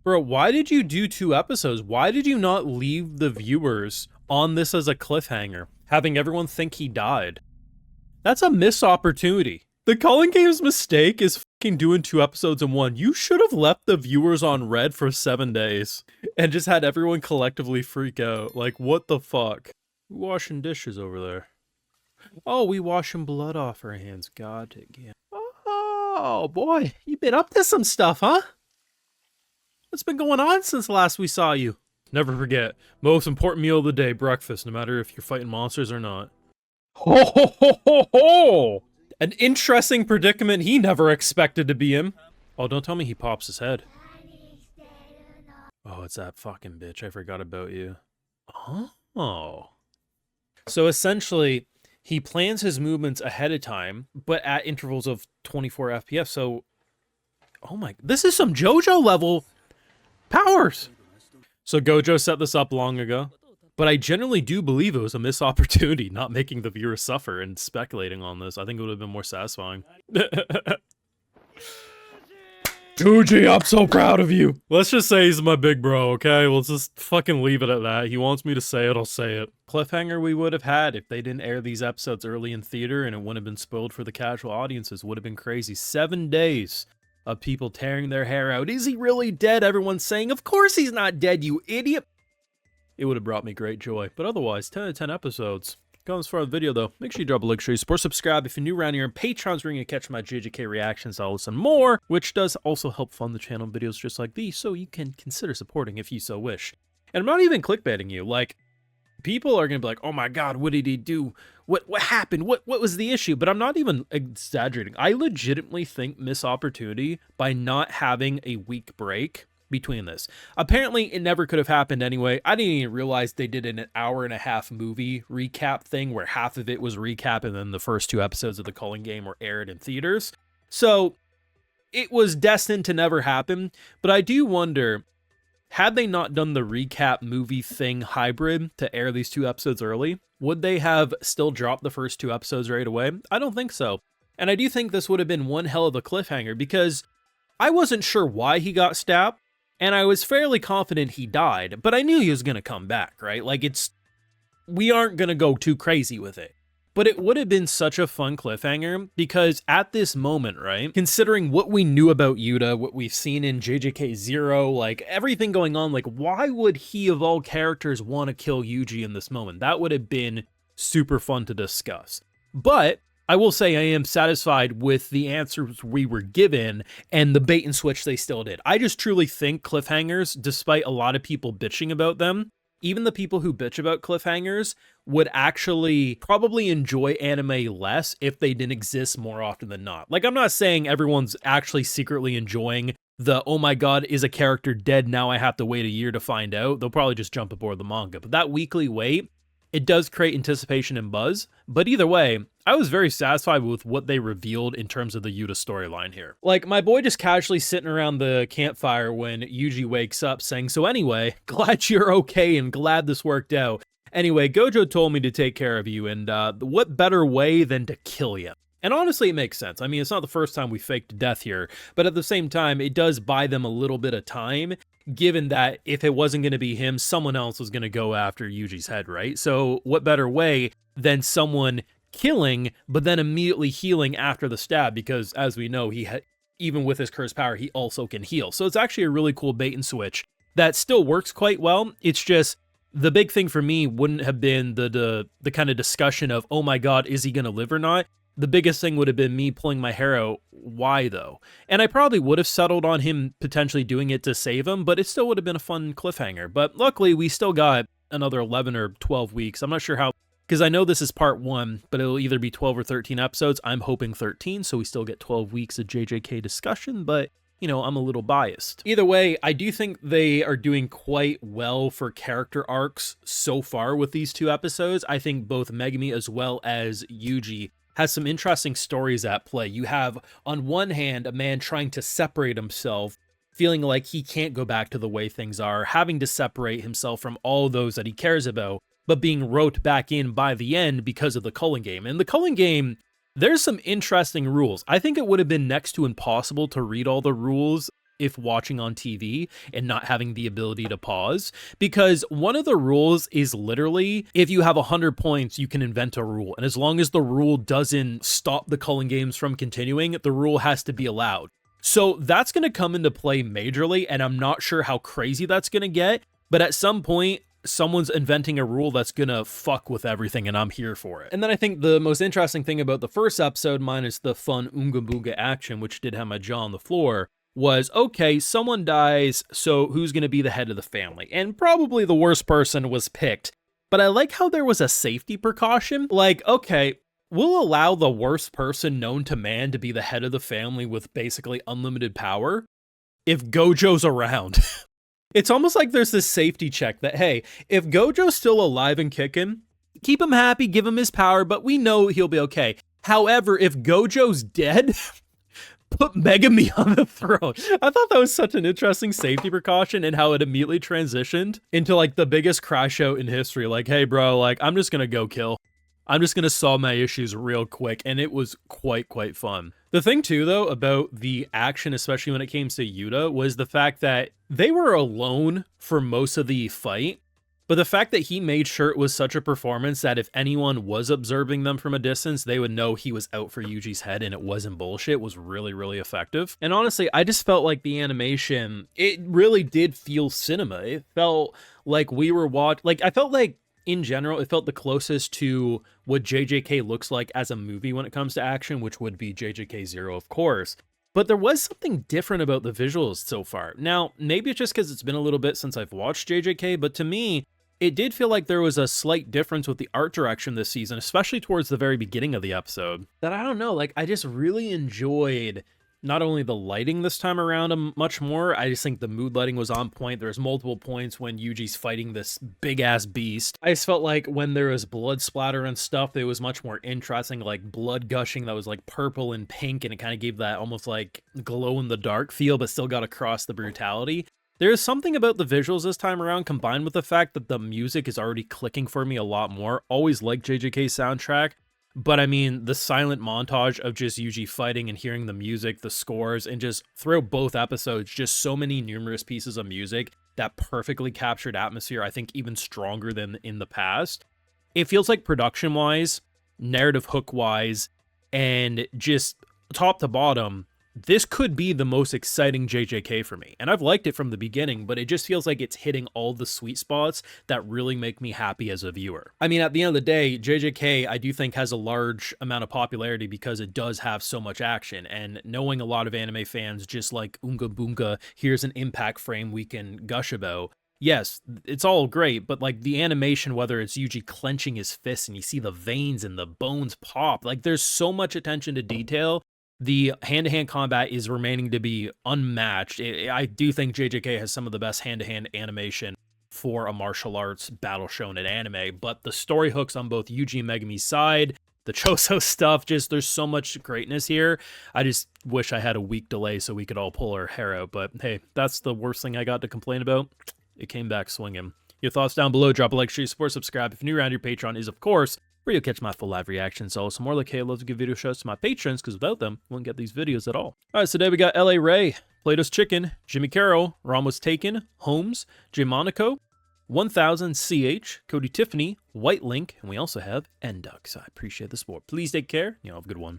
Bro, why did you do 2 episodes? Why did you not leave the viewers on this as a cliffhanger, having everyone think he died? That's a missed opportunity. The Culling Game's mistake is fucking doing 2 episodes in one. You should have left the viewers on red for 7 days and just had everyone collectively freak out. Like, what the fuck? Washing dishes over there. Oh, we washing blood off our hands. God again. Oh, boy. You been up to some stuff, huh? What's been going on since last we saw you? Never forget, most important meal of the day, breakfast, no matter if you're fighting monsters or not. Ho ho ho ho ho! An interesting predicament he never expected to be in. Oh, don't tell me he pops his head. Oh, it's that fucking bitch. I forgot about you. Oh. So essentially, he plans his movements ahead of time, but at intervals of 24 FPS. So, oh my, this is some Jojo level powers. So Gojo set this up long ago, but I generally do believe it was a missed opportunity, not making the viewers suffer and speculating on this. I think it would have been more satisfying. Juji, I'm so proud of you. Let's just say he's my big bro, okay? Let's just fucking leave it at that. He wants me to say it, I'll say it. Cliffhanger we would have had if they didn't air these episodes early in theater and it wouldn't have been spoiled for the casual audiences. Would have been crazy. 7 days of people tearing their hair out. Is he really dead? Everyone's saying, of course he's not dead, you idiot. It would have brought me great joy. But otherwise, 10 out of 10 episodes. Going as far as the video though, make sure you drop a like, share, support, subscribe if you're new around here, and Patreon's where you can catch my JJK reactions, all this and more, which does also help fund the channel videos just like these, so you can consider supporting if you so wish. And I'm not even clickbaiting you, like, people are gonna be like, oh my god, what did he do? What happened? What was the issue? But I'm not even exaggerating. I legitimately think missed opportunity by not having a week break between this. Apparently, it never could have happened anyway. I didn't even realize they did an hour-and-a-half movie recap thing where half of it was recap and then the first 2 episodes of The Culling Game were aired in theaters. So, it was destined to never happen, but I do wonder, had they not done the recap movie thing hybrid to air these 2 episodes early, would they have still dropped the first 2 episodes right away? I don't think so. And I do think this would have been one hell of a cliffhanger because I wasn't sure why he got stabbed, and I was fairly confident he died, but I knew he was going to come back, right? Like, we aren't going to go too crazy with it. But it would have been such a fun cliffhanger because at this moment, right, considering what we knew about Yuta, what we've seen in JJK 0, like everything going on, like why would he of all characters want to kill Yuji in this moment? That would have been super fun to discuss. But I will say I am satisfied with the answers we were given and the bait and switch they still did. I just truly think cliffhangers, despite a lot of people bitching about them, even the people who bitch about cliffhangers would actually probably enjoy anime less if they didn't exist more often than not. Like, I'm not saying everyone's actually secretly enjoying the, oh my god, is a character dead, now I have to wait a year to find out. They'll probably just jump aboard the manga. But that weekly wait, it does create anticipation and buzz. But either way, I was very satisfied with what they revealed in terms of the Yuta storyline here. Like, my boy just casually sitting around the campfire when Yuji wakes up saying, so anyway, glad you're okay and glad this worked out. Anyway, Gojo told me to take care of you, and what better way than to kill you? And honestly, it makes sense. I mean, it's not the first time we faked death here, but at the same time, it does buy them a little bit of time, given that if it wasn't going to be him, someone else was going to go after Yuji's head, right? So what better way than someone killing, but then immediately healing after the stab, because as we know, even with his cursed power, he also can heal. So it's actually a really cool bait and switch that still works quite well. It's just, the big thing for me wouldn't have been the kind of discussion of, oh my god, is he going to live or not? The biggest thing would have been me pulling my hair out. Why though? And I probably would have settled on him potentially doing it to save him, but it still would have been a fun cliffhanger. But luckily, we still got another 11 or 12 weeks. I'm not sure how, because I know this is part 1, but it'll either be 12 or 13 episodes. I'm hoping 13, so we still get 12 weeks of JJK discussion, but you know, I'm a little biased. Either way, I do think they are doing quite well for character arcs so far with these 2 episodes. I think both Megumi as well as Yuji has some interesting stories at play. You have, on one hand, a man trying to separate himself, feeling like he can't go back to the way things are, having to separate himself from all those that he cares about, but being roped back in by the end because of the Culling Game. And the Culling Game, there's some interesting rules. I think it would have been next to impossible to read all the rules if watching on TV and not having the ability to pause, because one of the rules is literally if you have 100 points, you can invent a rule. And as long as the rule doesn't stop the Culling games from continuing, the rule has to be allowed. So that's going to come into play majorly, and I'm not sure how crazy that's going to get, but at some point, someone's inventing a rule that's gonna fuck with everything, and I'm here for it. And then I think the most interesting thing about the first episode, minus the fun Oonga Boonga action, which did have my jaw on the floor, was, okay, someone dies, so who's gonna be the head of the family? And probably the worst person was picked. But I like how there was a safety precaution. Like, okay, we'll allow the worst person known to man to be the head of the family with basically unlimited power if Gojo's around. It's almost like there's this safety check that, hey, if Gojo's still alive and kicking, keep him happy, give him his power, but we know he'll be okay. However, if Gojo's dead, put Megami on the throne. I thought that was such an interesting safety precaution, and how it immediately transitioned into like the biggest crash out in history. Like, hey bro, like I'm just gonna go kill. I'm just gonna solve my issues real quick, and it was quite fun. The thing too, though, about the action, especially when it came to Yuta, was the fact that they were alone for most of the fight, but the fact that he made sure it was such a performance that if anyone was observing them from a distance, they would know he was out for Yuji's head and it wasn't bullshit, was really effective. And honestly, I just felt like the animation, it really did feel cinema. It felt like we were I felt like, in general, it felt the closest to what JJK looks like as a movie when it comes to action, which would be JJK 0, of course. But there was something different about the visuals so far. Now, maybe it's just because it's been a little bit since I've watched JJK, but to me, it did feel like there was a slight difference with the art direction this season, especially towards the very beginning of the episode. That I don't know, like I just really enjoyed not only the lighting this time around much more, I just think the mood lighting was on point. There's multiple points when Yuji's fighting this big-ass beast. I just felt like when there was blood splatter and stuff, it was much more interesting, like blood gushing that was like purple and pink, and it kind of gave that almost like glow-in-the-dark feel, but still got across the brutality. There's something about the visuals this time around, combined with the fact that the music is already clicking for me a lot more. Always liked JJK's soundtrack. But I mean, the silent montage of just Yuji fighting and hearing the music, the scores, and just throughout both episodes, just so many numerous pieces of music that perfectly captured atmosphere, I think even stronger than in the past. It feels like production-wise, narrative hook-wise, and just top to bottom, this could be the most exciting JJK for me. And I've liked it from the beginning, but it just feels like it's hitting all the sweet spots that really make me happy as a viewer. I mean, at the end of the day, JJK, I do think has a large amount of popularity because it does have so much action. And knowing a lot of anime fans, just like Oonga Boonga, here's an impact frame we can gush about. Yes, it's all great, but like the animation, whether it's Yuji clenching his fists and you see the veins and the bones pop, like there's so much attention to detail. The hand-to-hand combat is remaining to be unmatched. I do think JJK has some of the best hand-to-hand animation for a martial arts battle shonen anime, but the story hooks on both Yuji and Megami's side, the Choso stuff, just there's so much greatness here. I just wish I had a week delay so we could all pull our hair out, but hey, that's the worst thing I got to complain about. It came back swinging. Your thoughts down below, drop a like, share your support, subscribe. If you're new around here, Patreon is, of course, where you'll catch my full live reactions. Also, more like, hey, I love to give video shows to my patrons, because without them, you wouldn't get these videos at all. All right, so today we got L.A. Ray, Plato's Chicken, Jimmy Carroll, Ron Was Taken, Holmes, J. Monaco, 1000 CH, Cody Tiffany, White Link, and we also have N-Duck. So I appreciate the support. Please take care. You know, have a good one.